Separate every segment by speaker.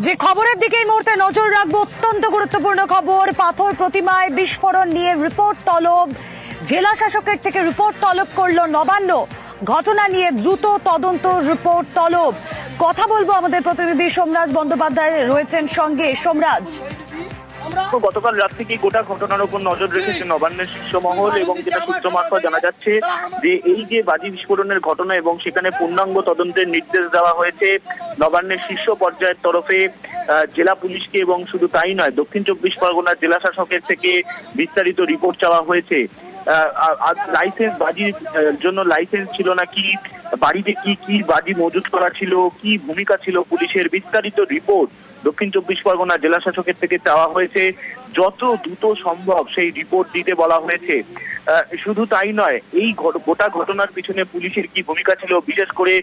Speaker 1: যে খবরের দিকে এই মুহূর্তে নজর রাখবো, অত্যন্ত গুরুত্বপূর্ণ খবর। পাথর প্রতিমায় বিস্ফোরণ নিয়ে রিপোর্ট তলব, জেলা শাসকের থেকে রিপোর্ট তলব করলো নবান্ন। ঘটনা নিয়ে দ্রুত তদন্ত রিপোর্ট তলব। কথা বলবো আমাদের প্রতিনিধি সোমরাজ বন্দ্যোপাধ্যায় রয়েছেন সঙ্গে। সোমরাজ,
Speaker 2: গতকাল রাত থেকে গোটা ঘটনার উপর নজর রেখেছে নবান্নের শীর্ষ মহল, এবং যেটা সূত্র মারফত জানা যাচ্ছে যে এই যে বাজি বিস্ফোরণের ঘটনা এবং সেখানে পূর্ণাঙ্গ তদন্তের নির্দেশ দেওয়া হয়েছে নবান্নের শীর্ষ পর্যায়ের তরফে জেলা পুলিশকে, এবং শুধু তাই নয়, দক্ষিণ চব্বিশ পরগনার জেলা শাসকের থেকে বিস্তারিত রিপোর্ট চাওয়া হয়েছে। লাইসেন্স, বাজির জন্য লাইসেন্স ছিল নাকি, বাড়িতে কি কি বাজি মজুত করা ছিল, কি ভূমিকা ছিল পুলিশের, বিস্তারিত রিপোর্ট দক্ষিণ চব্বিশ পরগনা জেলা শাসকের থেকে চাওয়া হয়েছে। যত দ্রুত সম্ভব সেই রিপোর্ট দিতে বলা হয়েছে। শুধু তাই নয়, এই গোটা ঘটনার পিছনে পুলিশের কি ভূমিকা ছিল, বিশেষ করে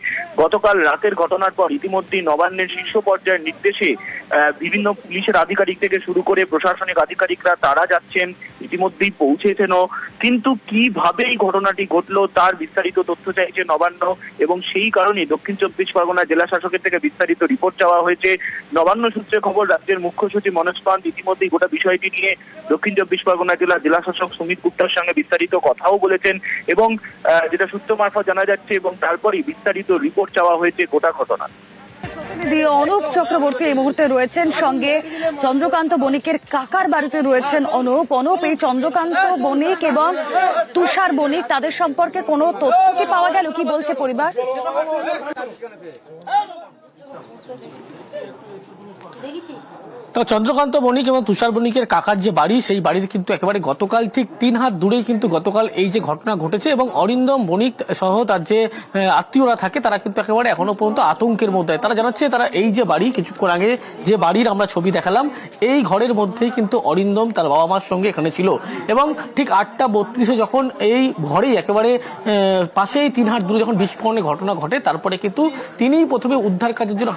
Speaker 2: গতকাল রাতের ঘটনার পর ইতিমধ্যেই নবান্নের শীর্ষ পর্যায়ের নির্দেশে বিভিন্ন পুলিশের আধিকারিক থেকে শুরু করে প্রশাসনিক আধিকারিকরা তারা যাচ্ছেন, ইতিমধ্যেই পৌঁছেছেনও। কিন্তু কিভাবে এই ঘটনাটি ঘটলো তার বিস্তারিত তথ্য চাইছে নবান্ন, এবং সেই কারণেই দক্ষিণ চব্বিশ পরগনা জেলা শাসকের থেকে বিস্তারিত রিপোর্ট চাওয়া হয়েছে। নবান্ন সূত্রে খবর, রাজ্যের মুখ্য সচিব মনোজ পান্ত ইতিমধ্যেই গোটা বিষয়টি নিয়ে দক্ষিণ চব্বিশ পরগনা জেলা শাসক সুমিত গুপ্তার সঙ্গে বিস্তারিত কথাও বলেছেন, এবং যেটা সূত্র মারফত জানা যাচ্ছে, এবং তারপরেই বিস্তারিত রিপোর্ট চাওয়া হয়েছে গোটা ঘটনা।
Speaker 1: প্রতিনিধি অনুপ চক্রবর্তী এই মুহূর্তে রয়েছেন সঙ্গে। চন্দ্রকান্ত বণিকের কাকার বাড়িতে রয়েছেন অনুপ, এই চন্দ্রকান্ত বণিক এবং তুষার বণিক, তাদের সম্পর্কে কোনো তথ্য কি পাওয়া গেল? কি বলছে পরিবার?
Speaker 3: তো চন্দ্রকান্ত বণিক এবং তুষার বণিকের কাকার যে বাড়ি, সেই বাড়ির কিন্তু একেবারে গতকাল ঠিক 3 হাত দূরেই কিন্তু গতকাল এই যে ঘটনা ঘটেছে, এবং অরিন্দম বণিক সহ তার যে আত্মীয়রা থাকে তারা কিন্তু একেবারে এখনো পর্যন্ত আতঙ্কের মধ্যে। তারা জানাচ্ছে তারা এই যে বাড়ি, কিছুক্ষণ আগে যে বাড়ির আমরা ছবি দেখালাম, এই ঘরের মধ্যেই কিন্তু অরিন্দম তার বাবা মার সঙ্গে এখানে ছিল, এবং ঠিক 8:32 যখন এই ঘরেই একেবারে পাশেই 3 হাত দূরে যখন বিস্ফোরণের ঘটনা ঘটে, তারপরে কিন্তু তিনিই প্রথমে উদ্ধার কাজের জন্য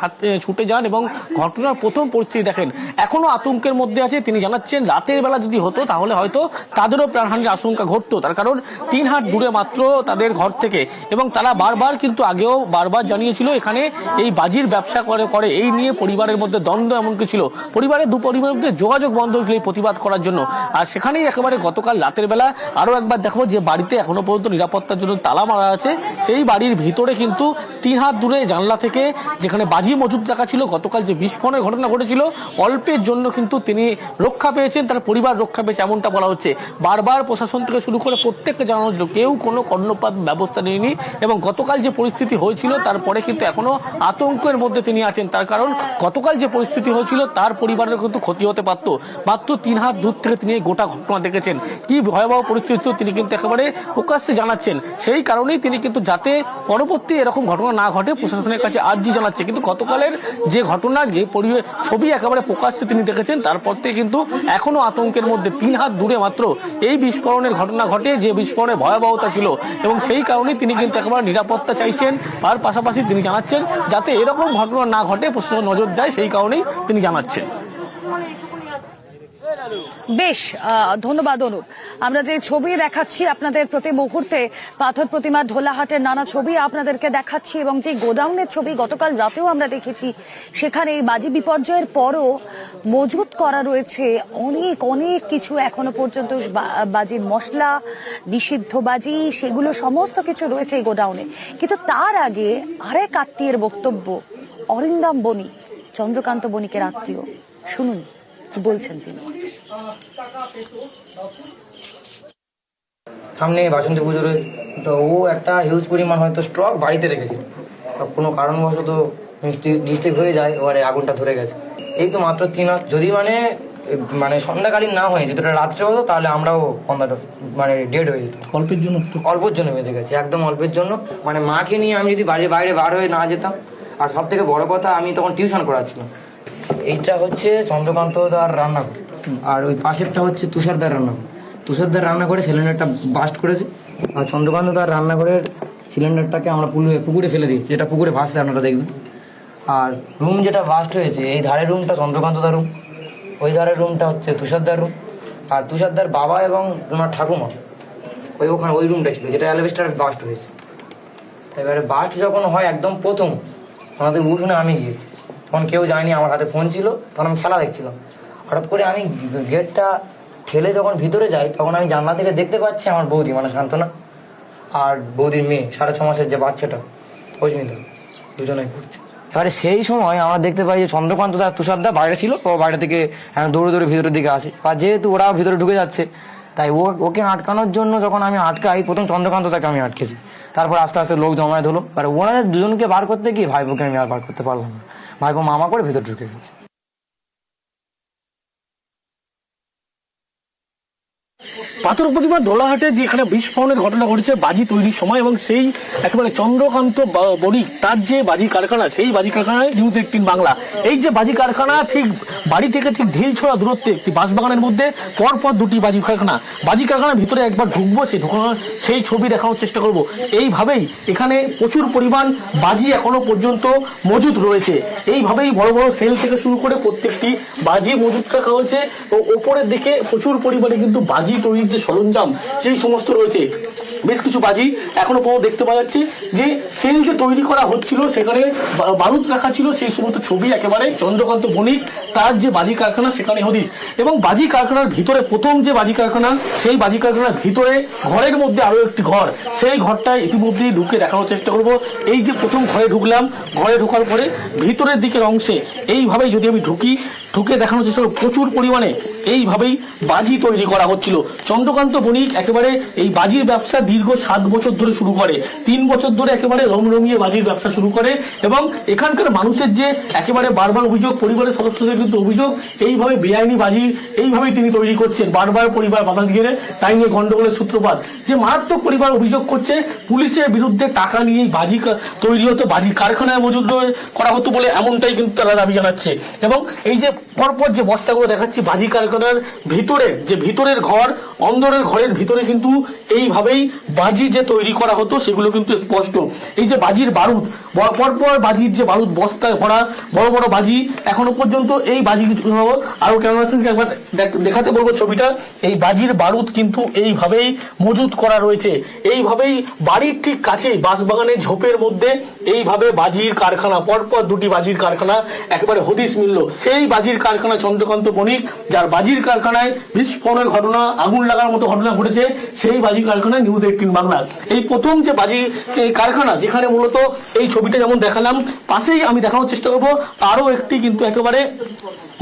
Speaker 3: ছুটে যান এবং ঘটনার প্রথম পরিস্থিতি দেখেন। এখনো আতঙ্কের মধ্যে আছে। তিনি জানাচ্ছেন রাতের বেলা যদি হতো তাহলে হয়তো তাদেরও প্রাণহানির আশঙ্কা ঘটতো, তার কারণ 3 হাত দূরে মাত্র তাদের ঘর থেকে, এবং তারা বারবার কিন্তু আগেও বারবার জানিয়েছিল এখানে এই বাজির ব্যবসা করে এই নিয়ে পরিবারের মধ্যে দ্বন্দ্ব এমনকি ছিল, পরিবারের দু পরিবারের মধ্যে যোগাযোগ বন্ধ হয়েছিল এই প্রতিবাদ করার জন্য। আর সেখানেই একেবারে গতকাল রাতের বেলা আরো একবার দেখো যে বাড়িতে এখনো পর্যন্ত নিরাপত্তার জন্য তালা মারা আছে, সেই বাড়ির ভিতরে কিন্তু 3 হাত দূরে জানলা থেকে যেখানে বাজি মজুদ রাখা ছিল, গতকাল যে বিস্ফোরণের ঘটনা ঘটেছিল অল্পের জন্য কিন্তু তিনি রক্ষা পেয়েছেন, তার পরিবার রক্ষা পেয়েছে এমনটা বলা হচ্ছে। বারবার প্রশাসন থেকে শুরু করে প্রত্যেককে জানানো হয়েছিল, কেউ কোনো কর্ণপাত ব্যবস্থা নেয়নি, এবং গতকাল যে পরিস্থিতি হয়েছিল তারপরে কিন্তু এখনো আতঙ্কের মধ্যে তিনি আছেন, তার কারণ গতকাল যে পরিস্থিতি হয়েছিল তার পরিবারের কিন্তু ক্ষতি হতে পারত। মাত্র 3 হাত দূর থেকে তিনি গোটা ঘটনা দেখেছেন, কি ভয়াবহ পরিস্থিতি তিনি কিন্তু একেবারে প্রকাশ্যে জানাচ্ছেন। সেই কারণেই তিনি কিন্তু যাতে পরবর্তী এরকম ঘটনা না ঘটে প্রশাসনের কাছে আর্জি জানাচ্ছে। কিন্তু গতকালের যে ঘটনা, যে ছবি একেবারে প্রকাশ্যে তিনি দেখেছেন, তারপর থেকে কিন্তু এখনো আতঙ্কের মধ্যে। 3 হাত দূরে মাত্র এই বিস্ফোরণের ঘটনা ঘটে, যে বিস্ফোরণের ভয়াবহতা ছিল, এবং সেই কারণেই তিনি কিন্তু একেবারে নিরাপত্তা চাইছেন। আর পাশাপাশি তিনি জানাচ্ছেন যাতে এরকম ঘটনা না ঘটে প্রশাসন নজর দেয়, সেই কারণেই তিনি জানাচ্ছেন।
Speaker 1: বেশ, ধন্যবাদ অনুপ। আমরা যে ছবি দেখাচ্ছি আপনাদের প্রতি মুহূর্তে, পাথর প্রতিমা ঢোলাহাটের নানা ছবি আপনাদেরকে দেখাচ্ছি, এবং যে গোডাউনের ছবি গতকাল রাতেও আমরা দেখেছি, সেখানে এই বাজি বিপর্যয়ের পরও মজুত করা রয়েছে অনেক অনেক কিছু এখনো পর্যন্ত, বাজির মশলা, নিষিদ্ধ বাজি, সেগুলো সমস্ত কিছু রয়েছে এই গোডাউনে। কিন্তু তার আগে আরেক আত্মীয়ের বক্তব্য, অরিন্দম বণিক, চন্দ্রকান্ত বণিকের আত্মীয়, শুনুন কি বলছেন তিনি।
Speaker 4: সামনে বাসন্তী পুজো রয়েছে, তো ও একটা হিউজ পরিমাণ হয়তো স্টক বাড়িতে রেখেছিল, কোনো কারণবশত ডিস্ট্রিক্ট হয়ে যায়, এবারে আগুনটা ধরে গেছে। এই তো মাত্র 3 হাত, যদি মানে সন্ধ্যাকালীন না হয়, যদি রাত্রে হতো তাহলে আমরাও মানে ডেড হয়ে যেতাম। অল্পের জন্য বেঁচে গেছে, একদম অল্পের জন্য। মানে মাকে নিয়ে আমি যদি বাইরে বার হয়ে না যেতাম, আর সব থেকে বড় কথা আমি তখন টিউশন করাচ্ছিলাম। এইটা হচ্ছে চন্দ্রকান্ত দার রান্নাঘর, আর ওই পাশেরটা হচ্ছে তুষারদার রান্নাঘর। তুষারদার রান্নাঘরে সিলিন্ডারটা বাস্ট করেছে, আর চন্দ্রকান্ত দার রান্নাঘরের সিলিন্ডারটাকে আমরা পুকুরে ফেলে দিয়েছি, যেটা পুকুরে ভাসছে আপনারা দেখবেন। আর রুম যেটা বাস্ট হয়েছে, এই ধারের রুমটা চন্দ্রকান্ত দার রুম, ওই ধারের রুমটা হচ্ছে তুষারদার রুম। আর তুষারদার বাবা এবং ওনার ঠাকুমা ওখানে ওই রুমটা ছিল, যেটা অ্যালবেস্টার বাস্ট হয়েছে। এবারে বাস্ট যখন হয় একদম প্রথম আমাদের উঠোনে আমি গিয়েছি, তখন কেউ যায়নি, আমার হাতে ফোন ছিল, তখন আমি খেলা দেখছিলাম। হঠাৎ করে আমি গেটটা ঠেলে যখন ভিতরে যাই, তখন আমি জানলা থেকে দেখতে পাচ্ছি আমার বৌদি মানে শান্তনা আর বৌদির মেয়ে 6.5 মাসের যে বাচ্চাটা অস্মিতা, দুজনেই পড়ছে। এবারে সেই সময় আমরা দেখতে পাই যে চন্দ্রকান্ত দা তুষারদা বাইরে ছিল, ও বাইরে থেকে দৌড়ে দৌড়ে ভিতরের দিকে আসে। আর যেহেতু ওরা ভিতরে ঢুকে যাচ্ছে, তাই ওকে আটকানোর জন্য যখন আমি আটকাই, প্রথম চন্দ্রকান্ত তাকে আমি আটকেছি, তারপর আস্তে আস্তে লোক জমায়েত হলো। আর ওনাদের দুজনকে বার করতে গিয়ে ভাইপোকে আমি আর বার করতে পারলাম না, ভাইপো মামা করে ভিতরে ঢুকে গেছে।
Speaker 3: পাথর প্রতিমা দোলাহাটে যেখানে বিস্ফোরণের ঘটনা ঘটেছে বাজি তৈরির সময়, এবং সেই একেবারে চন্দ্রকান্ত বণিক তার যে বাজি কারখানা, সেই বাজি কারখানায় নিউজ 18 বাংলা। এই যে বাজি কারখানা ঠিক বাড়ি থেকে ঠিক ঢিল ছোড়া দূরত্বে একটি বাঁশবাগানের মধ্যে পরপর দুটি বাজি কারখানার ভিতরে একবার ঢুকবো, সেই ছবি দেখানোর চেষ্টা করব। এইভাবেই এখানে প্রচুর পরিমাণ বাজি এখনো পর্যন্ত মজুদ রয়েছে। এইভাবেই বড় বড় সেল থেকে শুরু করে প্রত্যেকটি বাজি মজুদ রাখা হয়েছে, ও ওপরের দিকে প্রচুর পরিমাণে কিন্তু বাজি তৈরির যে সরঞ্জাম সেই সমস্ত রয়েছে। বেশ কিছু বাজি এখনো পর্যন্ত দেখতে পাওয়া যাচ্ছে। যে সেল যে তৈরি করা হচ্ছিল সেখানে বারুদ রাখা ছিল, সেই সমস্ত ছবি একেবারে চন্দ্রকান্ত বণিক তার যে বাজি কারখানা সেখানে হদিস। এবং বাজি কারখানার ভিতরে প্রথম যে বাজি কারখানা, সেই বাজি কারখানার ভিতরে ঘরের মধ্যে আরো একটি ঘর, সেই ঘরটায় ইতিমধ্যেই ঢুকে দেখানোর চেষ্টা করব। এই যে প্রথম ঘরে ঢুকলাম, ঘরে ঢোকার পরে ভিতরের দিকের অংশে এইভাবেই যদি আমি ঢুকে দেখানোর চেষ্টা করব, প্রচুর পরিমাণে এইভাবেই বাজি তৈরি করা হচ্ছিল। চন্দ্রকান্ত বণিক একেবারে এই বাজির ব্যবসা দীর্ঘ 7 বছর ধরে শুরু করে, 3 বছর ধরে একেবারে রমরমিয়ে বাজির ব্যবসা শুরু করে। এবং এখানকার মানুষের যে একেবারে বারবার অভিযোগ, পরিবারের সদস্যদের কিন্তু অভিযোগ, এইভাবে বেআইনি বাজি এইভাবেই তিনি তৈরি করছেন, বারবার পরিবার বাধা দিয়ে, তাই নিয়ে গন্ডগোলের সূত্রপাত। যে মারাত্মক পরিবার অভিযোগ করছে পুলিশের বিরুদ্ধে টাকা নিয়ে বাজি তৈরি হতো, বাজি কারখানায় মজুদ করা হতো বলে, এমনটাই কিন্তু তারা দাবি জানাচ্ছে। এবং এই যে পরপর যে বস্তাগুলো দেখাচ্ছি বাজি কারখানার ভিতরের ঘর, অন্দরের ঘরের ভিতরে কিন্তু এইভাবেই বাজি যে তৈরি করা হতো সেগুলো কিন্তু স্পষ্ট। এই যে বাজির বারুদ, পরপর বাজির যে বারুদ বস্তায় ভরা বড় বড় বাজি, এখনো পর্যন্ত এই বাজি আরো ক্যামেরা একবার দেখাতে বলবো ছবিটা। এই বাজির বারুদ কিন্তু এইভাবেই মজুদ করা রয়েছে। এইভাবেই বাড়ির ঠিক কাছে বাঁশবাগানের ঝোপের মধ্যে এইভাবে বাজির কারখানা, পরপর দুটি বাজির কারখানা একেবারে হদিস মিলল। সেই বাজির কারখানা চন্দ্রকান্ত বণিক, যার বাজির কারখানায় বিস্ফোরণের ঘটনা, আগুন লাগার মতো ঘটনা ঘটেছে, সেই বাজি কারখানায় নিউজ 18 বাংলা। এই প্রথম যে বাজি কারখানা, যেখানে মূলত এই ছবিটা যেমন দেখালাম, পাশেই আমি দেখানোর চেষ্টা করবো আরো একটি কিন্তু একেবারে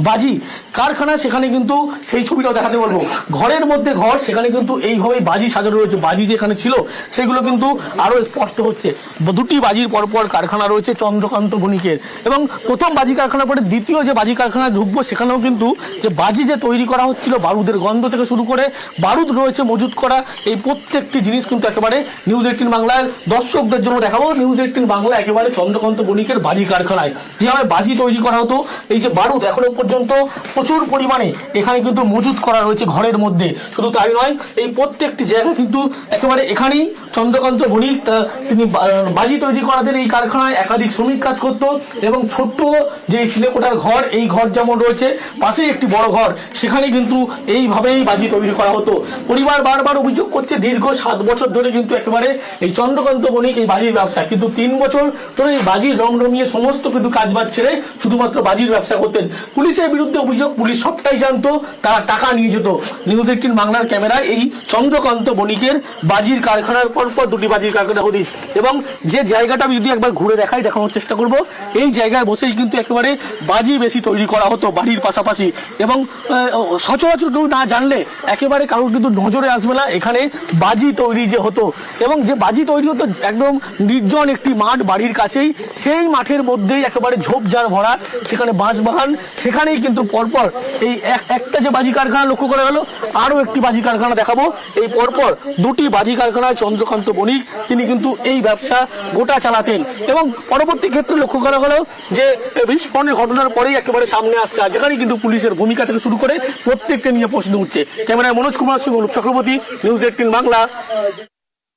Speaker 3: বাজি কারখানা, সেখানে কিন্তু সেই ছবিটাও দেখাতে বলবো। ঘরের মধ্যে ঘর, সেখানে কিন্তু এইভাবেই বাজি সাজানো রয়েছে। বাজি যেখানে ছিল সেগুলো কিন্তু আরো স্পষ্ট হচ্ছে। দুটি বাজির পরপর কারখানা রয়েছে চন্দ্রকান্ত বণিকের। এবং প্রথম বাজি কারখানা পরে দ্বিতীয় যে বাজি কারখানা ঢুকবো, সেখানেও কিন্তু যে বাজি যে তৈরি করা হচ্ছিল, বারুদের গন্ধ থেকে শুরু করে বারুদ রয়েছে মজুদ করা, এই প্রত্যেকটি জিনিস কিন্তু একেবারে নিউজ 18 বাংলার দর্শকদের জন্য দেখাবো। নিউজ 18 বাংলা একেবারে চন্দ্রকান্ত বণিকের বাজি কারখানায় যেভাবে বাজি তৈরি করা হতো, এই যে বারুদ এখনো পর্যন্ত প্রচুর পরিমাণে এখানে কিন্তু মজুদ করা রয়েছে ঘরের মধ্যে। শুধু তাই নয়, এই প্রত্যেকটি জায়গা কিন্তু একেবারে এখানেই চন্দ্রকান্ত বণিক তিনি বাজি তৈরি করাতেন। এই কারখানায় একাধিক শ্রমিক কাজ করত, এবং ছোট্ট যে ছিলেকোঠার ঘর, এই ঘর যেমন রয়েছে, পাশেই একটি বড় ঘর, সেখানে কিন্তু এইভাবেই বাজি তৈরি করা হতো। পরিবার বারবার অভিযোগ করছে দীর্ঘ 7 বছর ধরে কিন্তু একেবারে এই চন্দ্রকান্ত বণিক এই বাজির ব্যবসা, কিন্তু 3 বছর ধরে এই বাজির রমরমিয়ে সমস্ত কিন্তু কাজবাজ ছেড়ে শুধুমাত্র বাজির ব্যবসা করতেন। পুলিশের বিরুদ্ধে অভিযোগ, পুলিশ সবটাই জানতো, তারা টাকা নিয়ে যেত। নিউজ 18 বাংলার ক্যামেরায় এই চন্দ্রকান্ত বণিকের বাজির কারখানার পরপর দুটি বাজির কারখানা হদিস। এবং যে জায়গাটা আমি যদি একবার ঘুরে দেখানোর চেষ্টা করব, এই জায়গায় বসেই কিন্তু একেবারে বাজি বেশি তৈরি করা হতো বাড়ির পাশাপাশি। এবং সচরাচর কেউ না জানলে একেবারে কারোর কিন্তু নজরে আসবে না এখানে বাজি তৈরি যে হতো। এবং যে বাজি তৈরি হতো একদম নির্জন একটি মাঠ বাড়ির কাছেই, সেই মাঠের মধ্যেই একেবারে ঝোপঝাড় ভরা, সেখানে বাঁশবাগান, সেখানেই কিন্তু পরপর এই একটা যে বাজি কারখানা লক্ষ্য করা গেল, আরো একটি বাজি কারখানা দেখাবো। এই পরপর দুটি বাজি কারখানায় চন্দ্রকান্ত বণিক তিনি কিন্তু এই ব্যবসা গোটা চালাতেন। এবং পরবর্তী ক্ষেত্রে লক্ষ্য করা গেল যে বিস্ফোরণের ঘটনার পরেই একেবারে সামনে আসছে, আর যেখানে কিন্তু পুলিশের ভূমিকা থেকে শুরু করে প্রত্যেকটা নিয়ে প্রশ্ন উঠছে। ক্যামেরায় মনোজ কুমার সিং, অনুপ চক্রবর্তী, নিউজ 18 বাংলা।